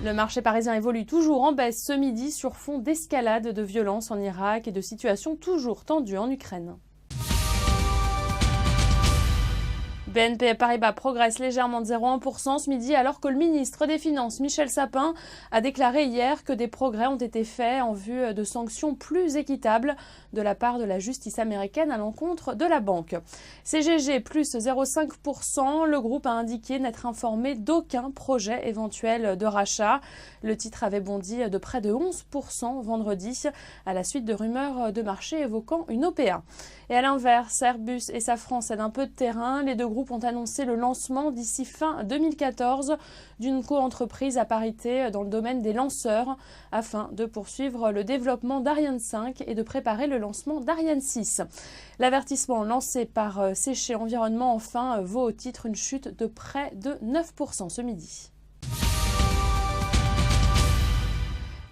Le marché parisien évolue toujours en baisse ce midi sur fond d'escalade de violence en Irak et de situations toujours tendues en Ukraine. BNP Paribas progresse légèrement de 0,1% ce midi alors que le ministre des Finances Michel Sapin a déclaré hier que des progrès ont été faits en vue de sanctions plus équitables de la part de la justice américaine à l'encontre de la banque. CGG plus 0,5%, le groupe a indiqué n'être informé d'aucun projet éventuel de rachat. Le titre avait bondi de près de 11% vendredi à la suite de rumeurs de marché évoquant une OPA. Et à l'inverse, Airbus et Safran cèdent un peu de terrain. Les deux groupes ont annoncé le lancement d'ici fin 2014 d'une coentreprise à parité dans le domaine des lanceurs afin de poursuivre le développement d'Ariane 5 et de préparer le lancement d'Ariane 6. L'avertissement lancé par Séché Environnement enfin vaut au titre une chute de près de 9% ce midi.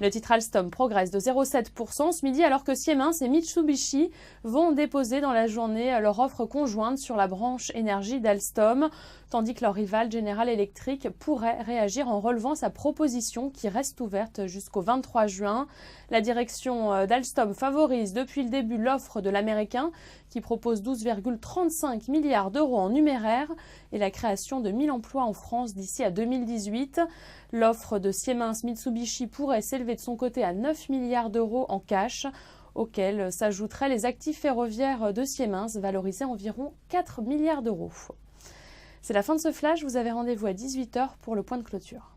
Le titre Alstom progresse de 0,7% ce midi alors que Siemens et Mitsubishi vont déposer dans la journée leur offre conjointe sur la branche énergie d'Alstom, tandis que leur rival General Electric pourrait réagir en relevant sa proposition qui reste ouverte jusqu'au 23 juin. La direction d'Alstom favorise depuis le début l'offre de l'américain qui propose 12,35 milliards d'euros en numéraire et la création de 1000 emplois en France d'ici à 2018. L'offre de Siemens Mitsubishi pourrait s'élever de son côté à 9 milliards d'euros en cash, auxquels s'ajouteraient les actifs ferroviaires de Siemens valorisés environ 4 milliards d'euros. C'est la fin de ce flash, vous avez rendez-vous à 18h pour le point de clôture.